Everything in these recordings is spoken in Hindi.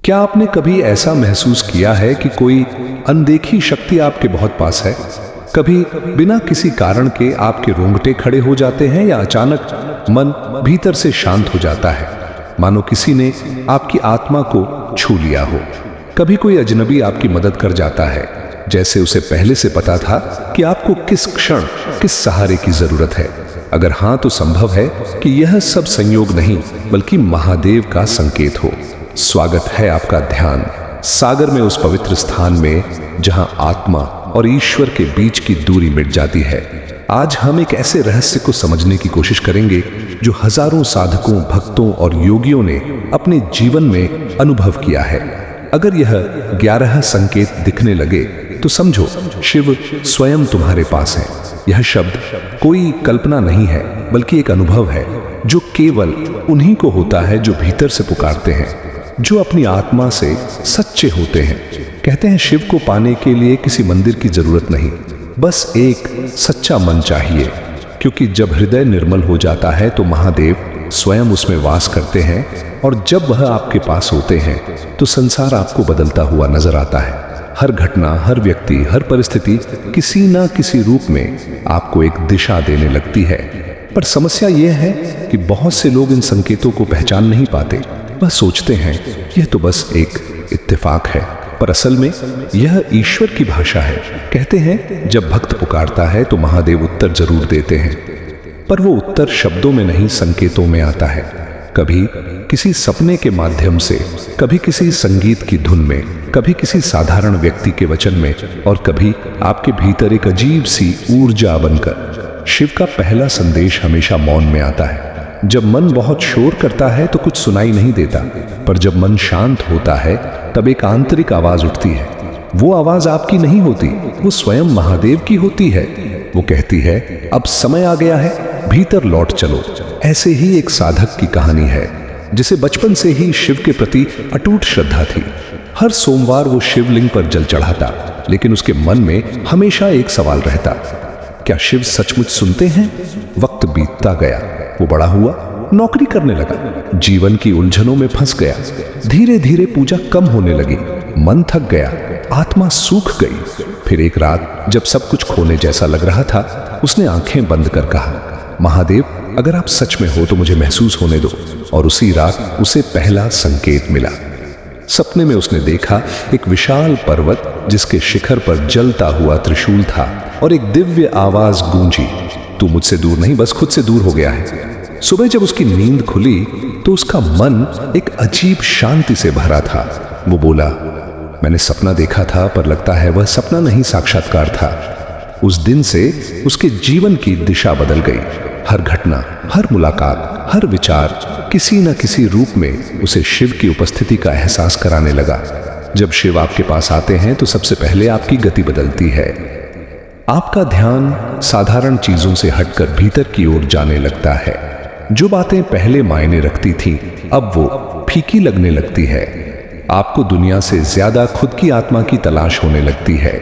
क्या आपने कभी ऐसा महसूस किया है कि कोई अनदेखी शक्ति आपके बहुत पास है? कभी बिना किसी कारण के आपके रोंगटे खड़े हो जाते हैं या अचानक मन भीतर से शांत हो जाता है, मानो किसी ने आपकी आत्मा को छू लिया हो। कभी कोई अजनबी आपकी मदद कर जाता है, जैसे उसे पहले से पता था कि आपको किस क्षण किस सहारे की जरूरत है। अगर हां, तो संभव है कि यह सब संयोग नहीं बल्कि महादेव का संकेत हो। स्वागत है आपका ध्यान सागर में, उस पवित्र स्थान में जहां आत्मा और ईश्वर के बीच की दूरी मिट जाती है। आज हम एक ऐसे रहस्य को समझने की कोशिश करेंगे जो हजारों साधकों, भक्तों और योगियों ने अपने जीवन में अनुभव किया है। अगर यह 11 संकेत दिखने लगे तो समझो शिव स्वयं तुम्हारे पास है। यह शब्द कोई कल्पना नहीं है बल्कि एक अनुभव है जो केवल उन्हीं को होता है जो भीतर से पुकारते हैं, जो अपनी आत्मा से सच्चे होते हैं। कहते हैं शिव को पाने के लिए किसी मंदिर की जरूरत नहीं, बस एक सच्चा मन चाहिए, क्योंकि जब हृदय निर्मल हो जाता है तो महादेव स्वयं उसमें वास करते हैं। और जब वह आपके पास होते हैं तो संसार आपको बदलता हुआ नजर आता है। हर घटना, हर व्यक्ति, हर परिस्थिति किसी ना किसी रूप में आपको एक दिशा देने लगती है। पर समस्या यह है कि बहुत से लोग इन संकेतों को पहचान नहीं पाते। वह सोचते हैं यह तो बस एक इत्तेफाक है, पर असल में यह ईश्वर की भाषा है। कहते हैं जब भक्त पुकारता है तो महादेव उत्तर जरूर देते हैं, पर वो उत्तर शब्दों में नहीं, संकेतों में आता है। कभी किसी सपने के माध्यम से, कभी किसी संगीत की धुन में, कभी किसी साधारण व्यक्ति के वचन में, और कभी आपके भीतर एक अजीब सी ऊर्जा बनकर। शिव का पहला संदेश हमेशा मौन में आता है। जब मन बहुत शोर करता है तो कुछ सुनाई नहीं देता, पर जब मन शांत होता है तब एक आंतरिक आवाज उठती है। वो आवाज आपकी नहीं होती, वो स्वयं महादेव की होती है। वो कहती है अब समय आ गया है, भीतर लौट चलो। ऐसे ही एक साधक की कहानी है जिसे बचपन से ही शिव के प्रति अटूट श्रद्धा थी। हर सोमवार वो शिवलिंग पर जल चढ़ाता, लेकिन उसके मन में हमेशा एक सवाल रहता, क्या शिव सचमुच सुनते हैं? वक्त बीतता गया, वो बड़ा हुआ, नौकरी करने लगा, जीवन की उलझनों में फंस गया। धीरे धीरे पूजा कम होने लगी, मन थक गया, आत्मा सूख गई। फिर एक रात जब सब कुछ खोने जैसा लग रहा था, उसने आंखें बंद कर कहा, महादेव अगर आप सच में हो तो मुझे महसूस होने दो। और उसी रात उसे पहला संकेत मिला। सपने में उसने देखा एक विशाल पर्वत जिसके शिखर पर जलता हुआ त्रिशूल था, और एक दिव्य आवाज गूंजी, तू मुझसे दूर नहीं, बस खुद से दूर हो गया है। सुबह जब उसकी नींद खुली तो उसका मन एक अजीब शांति से भरा था। वो बोला, मैंने सपना देखा था, पर लगता है वह सपना नहीं, साक्षात्कार था। उस दिन से उसके जीवन की दिशा बदल गई। हर घटना, हर मुलाकात, हर विचार किसी न किसी रूप में उसे शिव की उपस्थिति का एहसास कराने लगा। जब शिव आपके पास आते हैं तो सबसे पहले आपकी गति बदलती है। आपका ध्यान साधारण चीजों से हटकर भीतर की ओर जाने लगता है। जो बातें पहले मायने रखती थीं, अब वो फीकी लगने लगती है। आपको दुनिया से ज्यादा खुद की आत्मा की तलाश होने लगती है।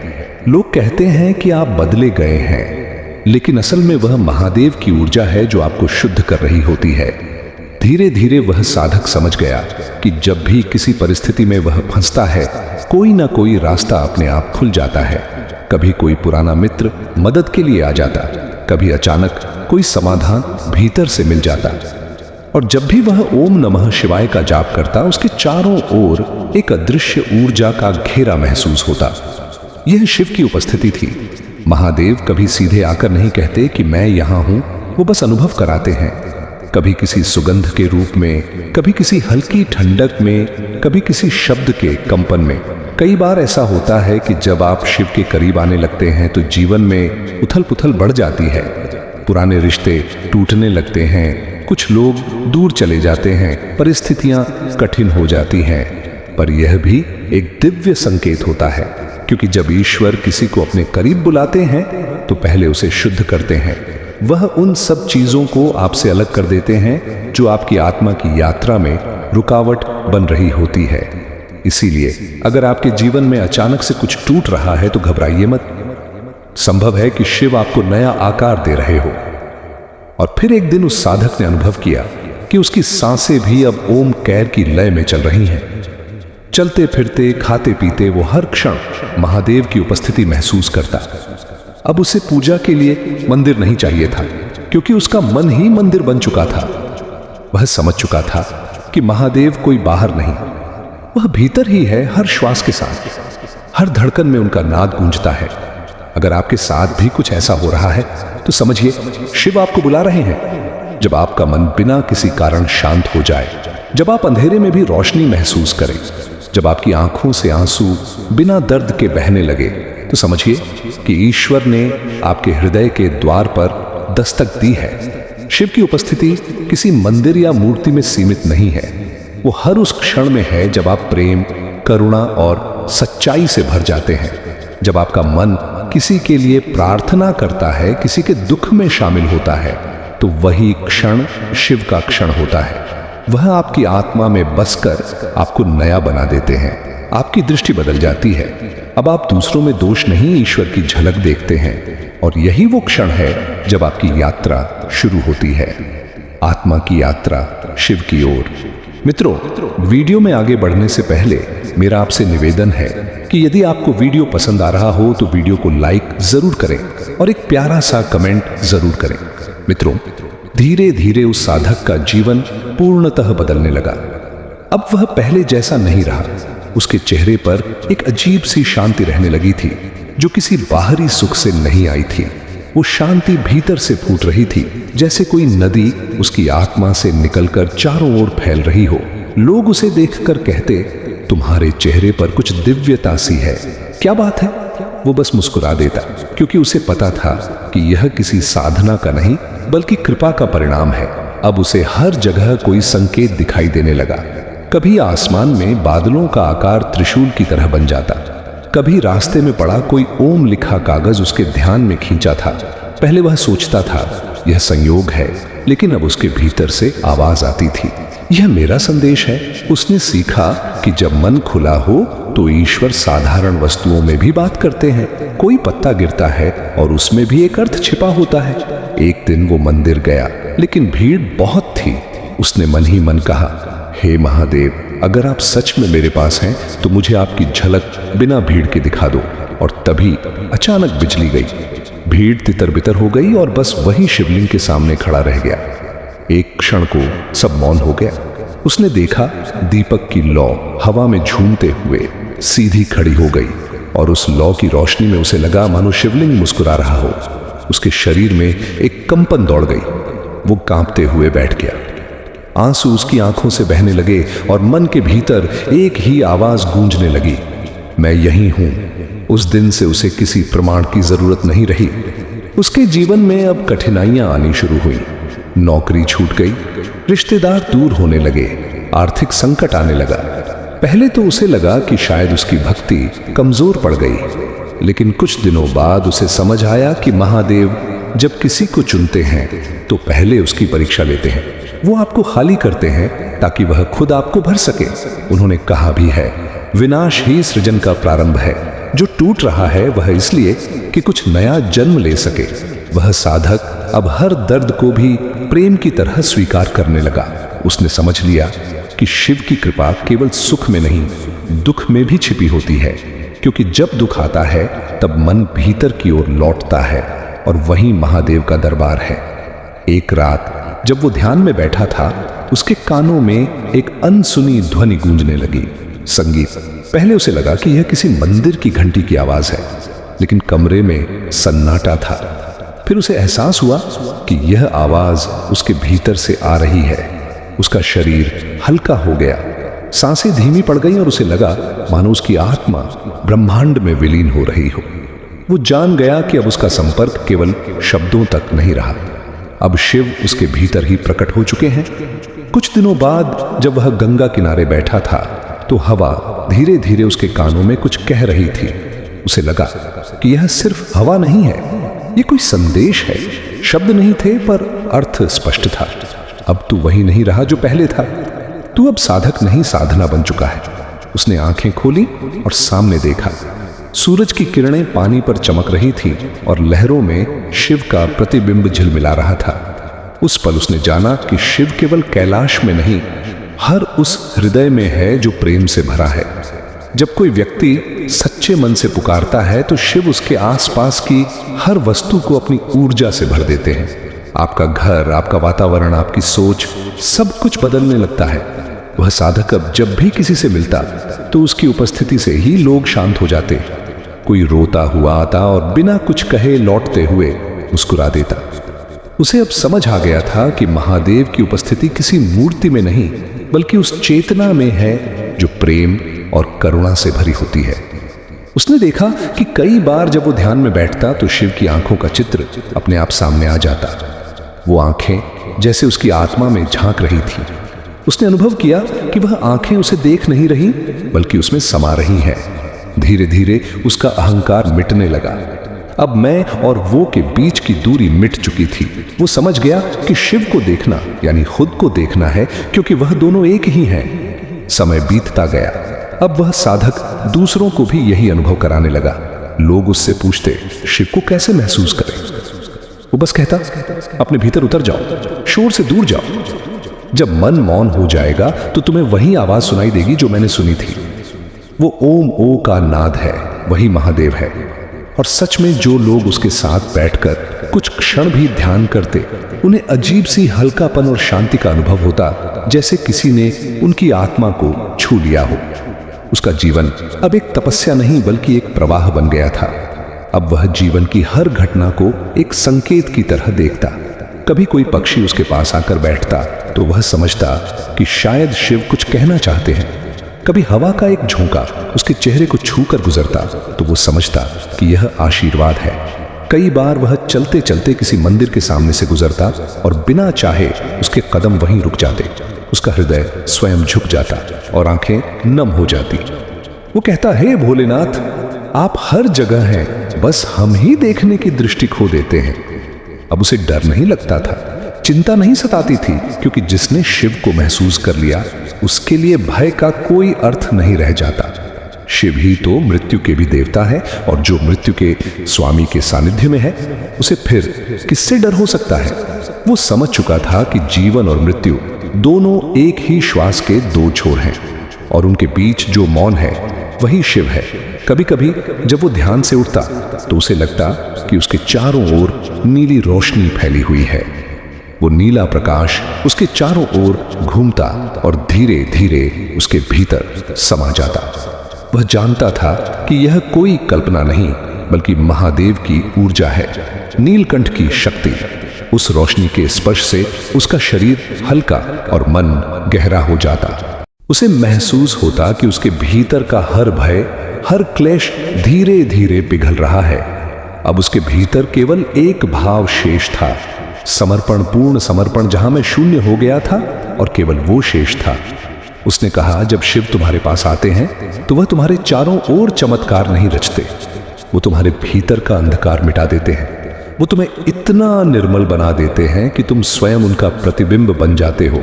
लोग कहते हैं कि आप बदले गए हैं, लेकिन असल में वह महादेव की ऊर्जा है जो आपको शुद्ध कर रही होती है। धीरे धीरे वह साधक समझ गया कि जब भी किसी परिस्थिति में वह फंसता है, कोई ना कोई रास्ता अपने आप खुल जाता है। कभी कोई पुराना मित्र मदद के लिए आ जाता, कभी अचानक कोई समाधान भीतर से मिल जाता। और जब भी वह ओम नमः शिवाय का जाप करता, उसके चारों ओर एक अदृश्य ऊर्जा का घेरा महसूस होता। यह शिव की उपस्थिति थी। महादेव कभी सीधे आकर नहीं कहते कि मैं यहां हूं, वो बस अनुभव कराते हैं। कभी किसी सुगंध के रूप में, कभी किसी हल्की ठंडक में, कभी किसी शब्द के कंपन में। कई बार ऐसा होता है कि जब आप शिव के करीब आने लगते हैं तो जीवन में उथल पुथल बढ़ जाती है। पुराने रिश्ते टूटने लगते हैं, कुछ लोग दूर चले जाते हैं, परिस्थितियां कठिन हो जाती हैं। पर यह भी एक दिव्य संकेत होता है, क्योंकि जब ईश्वर किसी को अपने करीब बुलाते हैं तो पहले उसे शुद्ध करते हैं। वह उन सब चीजों को आपसे अलग कर देते हैं जो आपकी आत्मा की यात्रा में रुकावट बन रही होती है। इसीलिए अगर आपके जीवन में अचानक से कुछ टूट रहा है तो घबराइए मत। संभव है कि शिव आपको नया आकार दे रहे हो। और फिर एक दिन उस साधक ने अनुभव किया कि उसकी सांसें भी अब ओम कैर की लय में चल रही हैं। चलते फिरते खाते पीते वो हर क्षण महादेव की उपस्थिति महसूस करता। अब उसे पूजा के लिए मंदिर नहीं चाहिए था, क्योंकि उसका मन ही मंदिर बन चुका था। वह समझ चुका था कि महादेव कोई बाहर नहीं, वह भीतर ही है, हर श्वास के साथ, हर धड़कन में उनका नाद गूंजता है। अगर आपके साथ भी कुछ ऐसा हो रहा है तो समझिए शिव आपको बुला रहे हैं। जब आपका मन बिना किसी कारण शांत हो जाए, जब आप अंधेरे में भी रोशनी महसूस करें, जब आपकी आंखों से आंसू बिना दर्द के बहने लगे, तो समझिए कि ईश्वर ने आपके हृदय के द्वार पर दस्तक दी है। शिव की उपस्थिति किसी मंदिर या मूर्ति में सीमित नहीं है, वो हर उस क्षण में है जब आप प्रेम, करुणा और सच्चाई से भर जाते हैं। जब आपका मन किसी के लिए प्रार्थना करता है, किसी के दुख में शामिल होता है, तो वही क्षण शिव का क्षण होता है। वह आपकी आत्मा में बसकर आपको नया बना देते हैं। आपकी दृष्टि बदल जाती है। अब आप दूसरों में दोष नहीं, ईश्वर की झलक देखते हैं। और यही वो क्षण है जब आपकी यात्रा शुरू होती है, आत्मा की यात्रा शिव की ओर। मित्रों, वीडियो में आगे बढ़ने से पहले मेरा आपसे निवेदन है कि यदि आपको वीडियो पसंद आ रहा हो तो वीडियो को लाइक जरूर करें और एक प्यारा सा कमेंट जरूर करें। मित्रों, धीरे धीरे उस साधक का जीवन पूर्णतः बदलने लगा। अब वह पहले जैसा नहीं रहा। उसके चेहरे पर एक अजीब सी शांति रहने लगी थी, जो किसी बाहरी सुख से नहीं आई थी। वो शांति भीतर से फूट रही थी, जैसे कोई नदी उसकी आत्मा से निकलकर चारों ओर फैल रही हो। लोग उसे देखकर कहते, तुम्हारे चेहरे पर कुछ दिव्यता सी है, क्या बात है? वो बस मुस्कुरा देता, क्योंकि उसे पता था कि यह किसी साधना का नहीं बल्कि कृपा का परिणाम है। अब उसे हर जगह कोई संकेत दिखाई देने लगा। कभी आसमान में बादलों का आकार त्रिशूल की तरह बन जाता, कभी रास्ते में पड़ा कोई ओम लिखा कागज उसके ध्यान में खींचा था। पहले वह सोचता था यह संयोग है, लेकिन अब उसके भीतर से आवाज आती थी, यह मेरा संदेश है। उसने सीखा कि जब मन खुला हो तो ईश्वर साधारण वस्तुओं में भी बात करते हैं। कोई पत्ता गिरता है और उसमें भी एक अर्थ छिपा होता है। एक दिन वो मंदिर गया, लेकिन भीड़ बहुत थी। उसने मन ही मन कहा, हे महादेव, अगर आप सच में मेरे पास हैं तो मुझे आपकी झलक बिना भीड़ के दिखा दो। और तभी अचानक बिजली गई, भीड़ तितर बितर हो गई और बस वही शिवलिंग के सामने खड़ा रह गया। एक क्षण को सब मौन हो गया। उसने देखा दीपक की लौ हवा में झूमते हुए सीधी खड़ी हो गई और उस लौ की रोशनी में उसे लगा मानो शिवलिंग मुस्कुरा रहा हो। उसके शरीर में एक कंपन दौड़ गई। वो कांपते हुए बैठ गया। आंसू उसकी आंखों से बहने लगे और मन के भीतर एक ही आवाज गूंजने लगी, मैं यही हूं। उस दिन से उसे किसी प्रमाण की जरूरत नहीं रही। उसके जीवन में अब कठिनाइयां आनी शुरू हुई। नौकरी छूट गई, रिश्तेदार दूर होने लगे, आर्थिक संकट आने लगा। पहले तो उसे लगा कि शायद उसकी भक्ति कमजोर पड़ गई, लेकिन कुछ दिनों बाद उसे समझ आया कि महादेव जब किसी को चुनते हैं तो पहले उसकी परीक्षा लेते हैं। वो आपको खाली करते हैं ताकि वह खुद आपको भर सके। उन्होंने कहा भी है, विनाश ही सृजन का प्रारंभ है। जो टूट रहा है वह इसलिए कि कुछ नया जन्म ले सके। वह साधक अब हर दर्द को भी प्रेम की तरह स्वीकार करने लगा। उसने समझ लिया कि शिव की कृपा केवल सुख में नहीं, दुख में भी छिपी होती है, क्योंकि जब दुख आता है तब मन भीतर की ओर लौटता है और वही महादेव का दरबार है। एक रात जब वो ध्यान में बैठा था, उसके कानों में एक अनसुनी ध्वनि गूंजने लगी, संगीत। पहले उसे लगा कि यह किसी मंदिर की घंटी की आवाज है, लेकिन कमरे में सन्नाटा था। फिर उसे एहसास हुआ कि यह आवाज उसके भीतर से आ रही है। उसका शरीर हल्का हो गया, सांसें धीमी पड़ गईं और उसे लगा मानो उसकी आत्मा ब्रह्मांड में विलीन हो रही हो। वो जान गया कि अब उसका संपर्क केवल शब्दों तक नहीं रहा, अब शिव उसके भीतर ही प्रकट हो चुके हैं। कुछ दिनों बाद जब वह गंगा किनारे बैठा था तो हवा धीरे धीरे उसके कानों में कुछ कह रही थी। उसे लगा कि यह सिर्फ हवा नहीं है, ये कोई संदेश है। शब्द नहीं थे पर अर्थ स्पष्ट था। अब तू वही नहीं रहा जो पहले था, तू अब साधक नहीं साधना बन चुका है। उसने आंखें खोली और सामने देखा। सूरज की किरणें पानी पर चमक रही थी और लहरों में शिव का प्रतिबिंब झिलमिला रहा था। उस पल उसने जाना कि शिव केवल कैलाश में नहीं, हर उस हृदय में है जो प्रेम से भरा है। जब कोई व्यक्ति सच्चे मन से पुकारता है तो शिव उसके आसपास की हर वस्तु को अपनी ऊर्जा से भर देते हैं। आपका घर, आपका वातावरण, आपकी सोच, सब कुछ बदलने लगता है। वह साधक अब जब भी किसी से मिलता तो उसकी उपस्थिति से ही लोग शांत हो जाते। कोई रोता हुआ आता और बिना कुछ कहे लौटते हुए मुस्कुरा देता। उसे अब समझ आ गया था कि महादेव की उपस्थिति किसी मूर्ति में नहीं बल्कि उस चेतना में है जो प्रेम और करुणा से भरी होती है। उसने देखा कि कई बार जब वो ध्यान में बैठता तो शिव की आंखों का चित्र अपने आप सामने आ जाता। वो आंखें जैसे उसकी आत्मा में झांक रही थी। उसने अनुभव किया कि वह आंखें उसे देख नहीं रही बल्कि उसमें समा रही हैं। धीरे धीरे उसका अहंकार मिटने लगा। अब मैं और वो के बीच की दूरी मिट चुकी थी। वो समझ गया कि शिव को देखना यानी खुद को देखना है, क्योंकि वह दोनों एक ही हैं। समय बीतता गया। अब वह साधक दूसरों को भी यही अनुभव कराने लगा। लोग उससे पूछते, शिव को कैसे महसूस करें? वो बस कहता, अपने भीतर उतर जाओ, शोर से दूर जाओ। जब मन मौन हो जाएगा तो तुम्हें वही आवाज सुनाई देगी जो मैंने सुनी थी। वो ओम ओ का नाद है, वही महादेव है। और सच में जो लोग उसके साथ बैठकर कुछ क्षण भी ध्यान करते, उन्हें अजीब सी हल्कापन और शांति का अनुभव होता, जैसे किसी ने उनकी आत्मा को छू लिया हो। उसका जीवन अब एक तपस्या नहीं बल्कि एक प्रवाह बन गया था। अब वह जीवन की हर घटना को एक संकेत की तरह देखता। कभी कोई पक्षी उसके पास आकर बैठता तो वह समझता कि शायद शिव कुछ कहना चाहते हैं। कभी हवा का एक झोंका उसके चेहरे को छूकर गुजरता तो वो समझता कि यह आशीर्वाद है। कई बार वह चलते चलते किसी मंदिर के सामने से गुजरता और बिना चाहे उसके कदम वहीं रुक जाते। उसका हृदय स्वयं झुक जाता और आंखें नम हो जाती। वो कहता, हे भोलेनाथ, आप हर जगह हैं, बस हम ही देखने की दृष्टि खो देते हैं। अब उसे डर नहीं लगता था, चिंता नहीं सताती थी, क्योंकि जिसने शिव को महसूस कर लिया उसके लिए भय का कोई अर्थ नहीं रह जाता। शिव ही तो मृत्यु के भी देवता है, और जो मृत्यु के स्वामी के सानिध्य में है उसे फिर किससे डर हो सकता है? वो समझ चुका था कि जीवन और मृत्यु दोनों एक ही श्वास के दो छोर हैं, और उनके बीच जो मौन है वही शिव है। कभी कभी जब वो ध्यान से उठता तो उसे लगता कि उसके चारों ओर नीली रोशनी फैली हुई है। वो नीला प्रकाश उसके चारों ओर घूमता और धीरे धीरे उसके भीतर समा जाता। वह जानता था कि यह कोई कल्पना नहीं बल्कि महादेव की ऊर्जा है, नीलकंठ की शक्ति। उस रोशनी के स्पर्श से उसका शरीर हल्का और मन गहरा हो जाता। उसे महसूस होता कि उसके भीतर का हर भय, हर क्लेश धीरे धीरे पिघल रहा है। अब उसके भीतर केवल एक भाव शेष था, समर्पण, पूर्ण समर्पण, जहां मैं शून्य हो गया था और केवल वो शेष था। उसने कहा, जब शिव तुम्हारे पास आते हैं तो वह तुम्हारे चारों ओर चमत्कार नहीं रचते, वो तुम्हारे भीतर का अंधकार मिटा देते हैं। वो तुम्हें इतना निर्मल बना देते हैं कि तुम स्वयं उनका प्रतिबिंब बन जाते हो,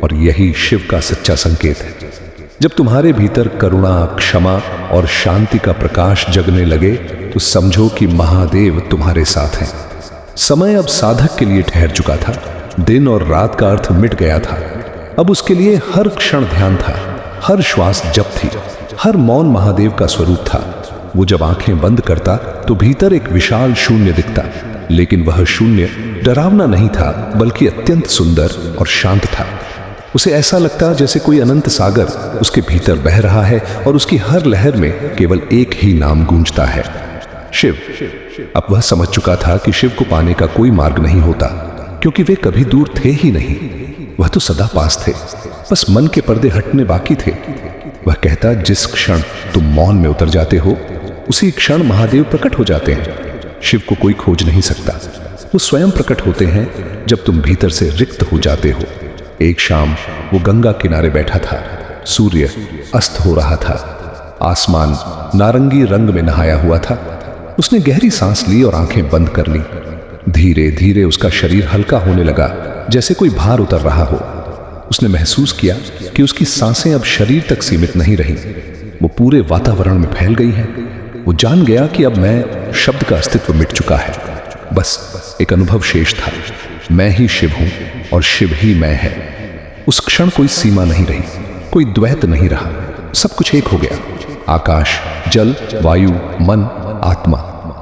और यही शिव का सच्चा संकेत है। जब तुम्हारे भीतर करुणा, क्षमा और शांति का प्रकाश जगने लगे तो समझो कि महादेव तुम्हारे साथ हैं। समय अब साधक के लिए ठहर चुका था। दिन और रात का अर्थ मिट गया था। अब उसके लिए हर क्षण ध्यान था, हर श्वास जप थी, हर मौन महादेव का स्वरूप था। वो जब आंखें बंद करता तो भीतर एक विशाल शून्य दिखता, लेकिन वह शून्य डरावना नहीं था बल्कि अत्यंत सुंदर और शांत था। उसे ऐसा लगता जैसे कोई अनंत सागर उसके भीतर बह रहा है और उसकी हर लहर में केवल एक ही नाम गूंजता है, शिव। अब वह समझ चुका था कि शिव को पाने का कोई मार्ग नहीं होता, क्योंकि वे कभी दूर थे ही नहीं। वह तो सदा पास थे, बस मन के पर्दे हटने बाकी थे। वह कहता, जिस क्षण तुम मौन में उतर जाते हो उसी क्षण महादेव प्रकट हो जाते हैं। शिव को कोई खोज नहीं सकता, वो स्वयं प्रकट होते हैं जब तुम भीतर से रिक्त हो जाते हो। एक शाम वो गंगा किनारे बैठा था, सूर्य अस्त हो रहा था, आसमान नारंगी रंग में नहाया हुआ था। उसने गहरी सांस ली और आंखें बंद कर ली। धीरे धीरे उसका शरीर हल्का होने लगा, जैसे कोई भार उतर रहा हो। उसने महसूस किया कि उसकी सांसें अब शरीर तक सीमित नहीं रही, वो पूरे वातावरण में फैल गई हैं। वो जान गया कि अब मैं शब्द का अस्तित्व मिट चुका है, बस एक अनुभव शेष था, मैं ही शिव हूं और शिव ही मैं है। उस क्षण कोई सीमा नहीं रही, कोई द्वैत नहीं रहा, सब कुछ एक हो गया। आकाश, जल, वायु, मन, आत्मा,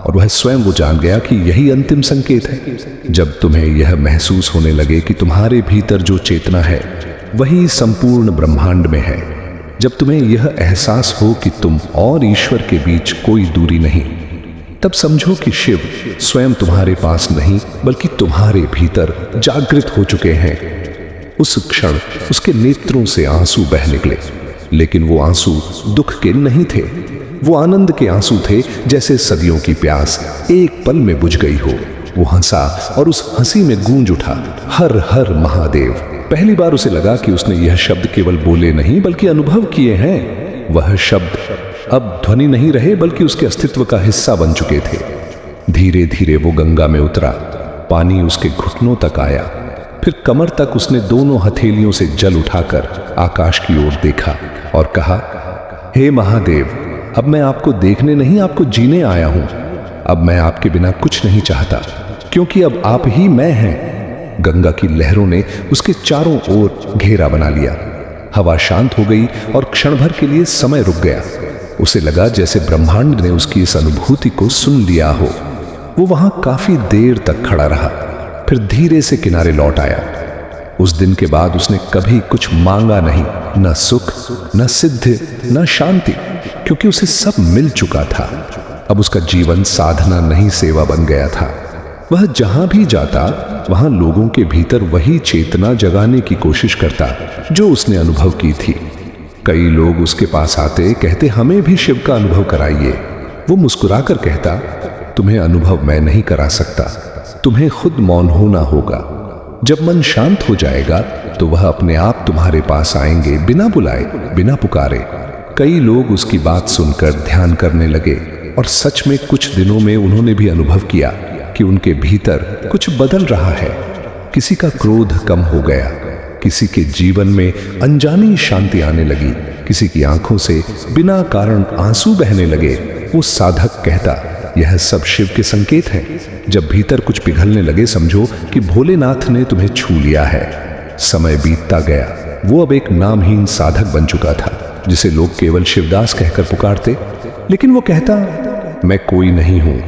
और वह स्वयं वो जान गया कि यही अंतिम संकेत है। जब तुम्हें यह महसूस होने लगे कि तुम्हारे भीतर जो चेतना है वही संपूर्ण ब्रह्मांड में है, जब तुम्हें यह एहसास हो कि तुम और ईश्वर के बीच कोई दूरी नहीं, तब समझो कि शिव स्वयं तुम्हारे पास नहीं बल्कि तुम्हारे भीतर जागृत हो चुके हैं। उस क्षण उसके नेत्रों से आंसू बह निकले, लेकिन वो आंसू दुख के नहीं थे, वो आनंद के आंसू थे, जैसे सदियों की प्यास एक पल में बुझ गई हो। वो हंसा और उस हंसी में गूंज उठा, हर हर महादेव। पहली बार उसे लगा कि उसने यह शब्द केवल बोले नहीं बल्कि अनुभव किए हैं। वह शब्द अब ध्वनि नहीं रहे बल्कि उसके अस्तित्व का हिस्सा बन चुके थे। धीरे धीरे वो गंगा में उतरा, पानी उसके घुटनों तक आया, फिर कमर तक उसने दोनों हथेलियों से जल उठाकर आकाश की ओर देखा और कहा, हे महादेव, अब मैं आपको देखने नहीं, आपको जीने आया हूं। अब मैं आपके बिना कुछ नहीं चाहता, क्योंकि अब आप ही मैं हैं। गंगा की लहरों ने उसके चारों ओर घेरा बना लिया। हवा शांत हो गई और क्षण भर के लिए समय रुक गया। उसे लगा जैसे ब्रह्मांड ने उसकी इस अनुभूति को सुन लिया हो। वो वहां काफी देर तक खड़ा रहा, फिर धीरे से किनारे लौट आया। उस दिन के बाद उसने कभी कुछ मांगा नहीं, न सुख, न सिद्धि, न शांति, क्योंकि उसे सब मिल चुका था। अब उसका जीवन साधना नहीं सेवा बन गया था। वह जहां भी जाता वहां लोगों के भीतर वही चेतना जगाने की कोशिश करता जो उसने अनुभव की थी। कई लोग उसके पास आते, कहते हमें भी शिव का अनुभव कराइए। वो मुस्कुराकर कहता, तुम्हें अनुभव मैं नहीं करा सकता, तुम्हें खुद मौन होना होगा। जब मन शांत हो जाएगा तो वह अपने आप तुम्हारे पास आएंगे, बिना बुलाए, बिना पुकारे। कई लोग उसकी बात सुनकर ध्यान करने लगे और सच में कुछ दिनों में उन्होंने भी अनुभव किया कि उनके भीतर कुछ बदल रहा है। किसी का क्रोध कम हो गया, किसी के जीवन में अनजानी शांति आने लगी, किसी की आंखों से बिना कारण आंसू बहने लगे। वो साधक कहता, यह सब शिव के संकेत हैं। जब भीतर कुछ पिघलने लगे समझो कि भोलेनाथ ने तुम्हें छू लिया है। समय बीतता गया, वो अब एक नामहीन साधक बन चुका था जिसे लोग केवल शिवदास कहकर पुकारते। लेकिन वो कहता, मैं कोई नहीं हूं,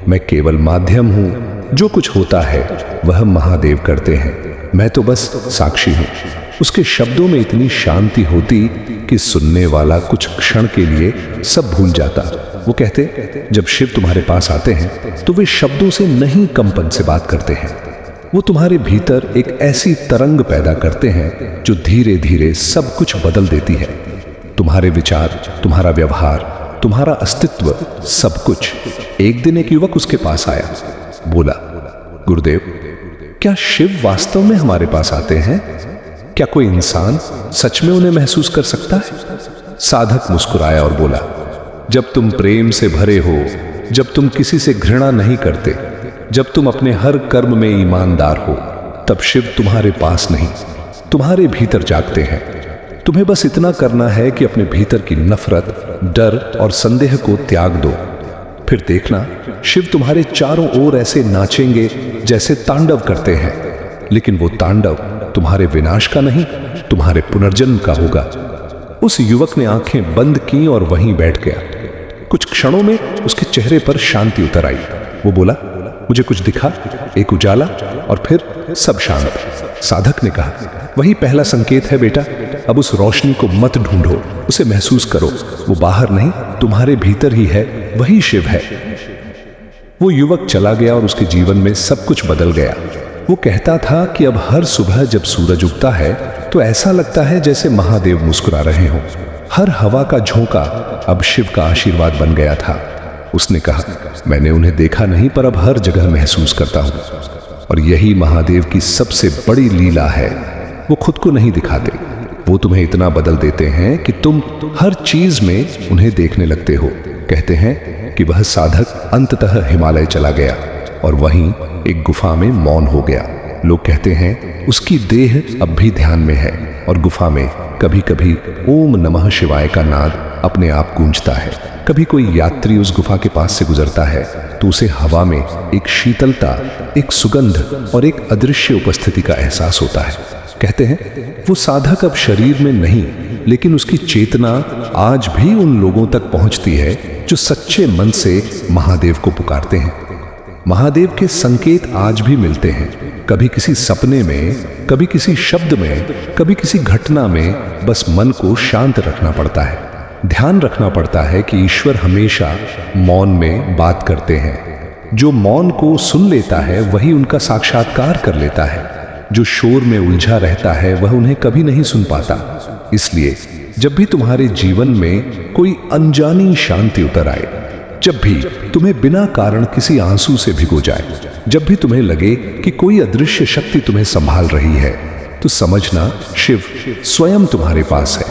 मैं केवल माध्यम हूं। जो कुछ होता है वह महादेव करते हैं, मैं तो बस साक्षी हूं। उसके शब्दों में इतनी शांति होती कि सुनने वाला कुछ क्षण के लिए सब भूल जाता। वो कहते, जब शिव तुम्हारे पास आते हैं तो वे शब्दों से नहीं, कंपन से बात करते हैं। वो तुम्हारे भीतर एक ऐसी तरंग पैदा करते हैं जो धीरे धीरे सब कुछ बदल देती है। तुम्हारे विचार, तुम्हारा व्यवहार, तुम्हारा अस्तित्व, सब कुछ। एक दिन एक युवक उसके पास आया, बोला, गुरुदेव, क्या शिव वास्तव में हमारे पास आते हैं? क्या कोई इंसान सच में उन्हें महसूस कर सकता है? साधक मुस्कुराया और बोला, जब तुम प्रेम से भरे हो, जब तुम किसी से घृणा नहीं करते, जब तुम अपने हर कर्म में ईमानदार हो, तब शिव तुम्हारे पास नहीं, तुम्हारे भीतर जागते हैं। तुम्हें बस इतना करना है कि अपने भीतर की नफरत, डर और संदेह को त्याग दो। फिर देखना, शिव तुम्हारे चारों ओर ऐसे नाचेंगे जैसे तांडव करते हैं। लेकिन वो तांडव तुम्हारे विनाश का नहीं, तुम्हारे पुनर्जन्म का होगा। उस युवक ने आंखें बंद की और वहीं बैठ गया। कुछ क्षणों में उसके चेहरे पर शांति उतर आई। वो बोला, मुझे कुछ दिखा, एक उजाला, और फिर सब शांत। साधक ने कहा, वही पहला संकेत है बेटा। अब उस रोशनी को मत ढूंढो, उसे महसूस करो। वो बाहर नहीं, तुम्हारे भीतर ही है, वही शिव है। वो युवक चला गया और उसके जीवन में सब कुछ बदल गया। वो कहता था कि अब हर सुबह जब सूरज उगता है तो ऐसा लगता है जैसे महादेव मुस्कुरा रहे हों। हर हवा का झोंका अब शिव का आशीर्वाद बन गया था। उसने कहा, मैंने उन्हें देखा नहीं पर अब हर जगह महसूस करता हूं। और यही महादेव की सबसे बड़ी लीला है। वो खुद को नहीं दिखाते, वो तुम्हें इतना बदल देते हैं कि तुम हर चीज में उन्हें देखने लगते हो। कहते हैं कि वह साधक अंततः हिमालय चला गया और वहीं एक गुफा में मौन हो गया। लोग कहते हैं उसकी देह अब भी ध्यान में है और गुफा में कभी कभी ओम नमः शिवाय का नाद अपने आप गूंजता है। कभी कोई यात्री उस गुफा के पास से गुजरता है तो उसे हवा में एक शीतलता, एक सुगंध और एक अदृश्य उपस्थिति का एहसास होता है। कहते हैं वो साधक अब शरीर में नहीं, लेकिन उसकी चेतना आज भी उन लोगों तक पहुंचती है जो सच्चे मन से महादेव को पुकारते हैं। महादेव के संकेत आज भी मिलते हैं, कभी किसी सपने में, कभी किसी शब्द में, कभी किसी घटना में। बस मन को शांत रखना पड़ता है, ध्यान रखना पड़ता है कि ईश्वर हमेशा मौन में बात करते हैं। जो मौन को सुन लेता है वही उनका साक्षात्कार कर लेता है। जो शोर में उलझा रहता है वह उन्हें कभी नहीं सुन पाता। इसलिए जब भी तुम्हारे जीवन में कोई अनजानी शांति उतर आए, जब भी तुम्हें बिना कारण किसी आंसू से भिगो जाए, जब भी तुम्हें लगे कि कोई अदृश्य शक्ति तुम्हें संभाल रही है, तो समझना शिव स्वयं तुम्हारे पास है।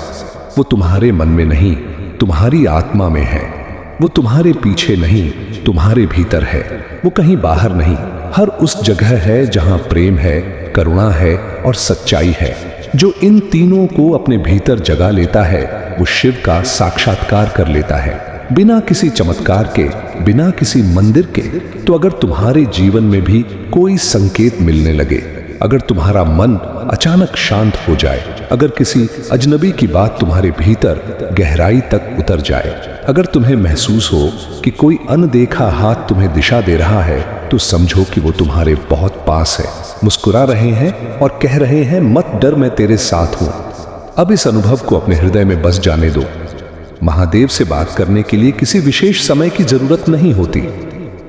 वो तुम्हारे मन में नहीं, तुम्हारी आत्मा में है। वो तुम्हारे पीछे नहीं, तुम्हारे भीतर है। वो कहीं बाहर नहीं, हर उस जगह है जहां प्रेम है, करुणा है और सच्चाई है। जो इन तीनों को अपने भीतर जगा लेता है वो शिव का साक्षात्कार कर लेता है, बिना किसी चमत्कार के, बिना किसी मंदिर के। तो अगर तुम्हारे जीवन में भी कोई संकेत मिलने लगे, अगर तुम्हारा मन अचानक शांत हो जाए, अगर किसी अजनबी की बात तुम्हारे भीतर गहराई तक उतर जाए, अगर तुम्हें महसूस हो कि कोई अनदेखा हाथ तुम्हें दिशा दे रहा है, तो समझो कि वो तुम्हारे बहुत पास है, मुस्कुरा रहे हैं और कह रहे हैं मत डर, मैं तेरे साथ हूं। अब इस अनुभव को अपने हृदय में बस जाने दो। महादेव से बात करने के लिए किसी विशेष समय की जरूरत नहीं होती।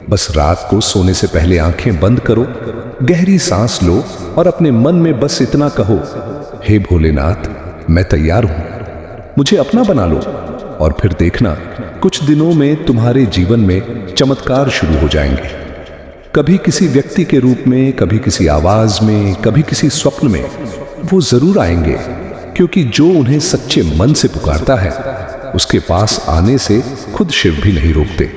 बस रात को सोने से पहले आंखें बंद करो, गहरी सांस लो और अपने मन में बस इतना कहो, हे भोलेनाथ, मैं तैयार हूं, मुझे अपना बना लो। और फिर देखना कुछ दिनों में तुम्हारे जीवन में चमत्कार शुरू हो जाएंगे। कभी किसी व्यक्ति के रूप में, कभी किसी आवाज में, कभी किसी स्वप्न में वो जरूर आएंगे, क्योंकि जो उन्हें सच्चे मन से पुकारता है उसके पास आने से खुद शिव भी नहीं रोकते।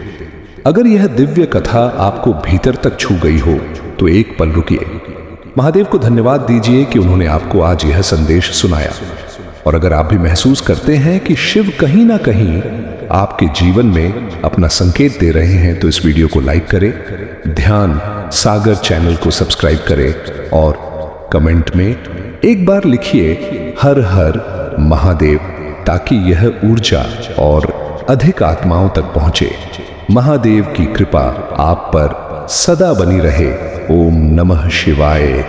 अगर यह दिव्य कथा आपको भीतर तक छू गई हो तो एक पल रुकिए, महादेव को धन्यवाद दीजिए कि उन्होंने आपको आज यह संदेश सुनाया। और अगर आप भी महसूस करते हैं कि शिव कहीं ना कहीं आपके जीवन में अपना संकेत दे रहे हैं, तो इस वीडियो को लाइक करें, ध्यान सागर चैनल को सब्सक्राइब करें और कमेंट में एक बार लिखिए हर हर महादेव, ताकि यह ऊर्जा और अधिक आत्माओं तक पहुंचे। महादेव की कृपा आप पर सदा बनी रहे। ओम नमः शिवाय।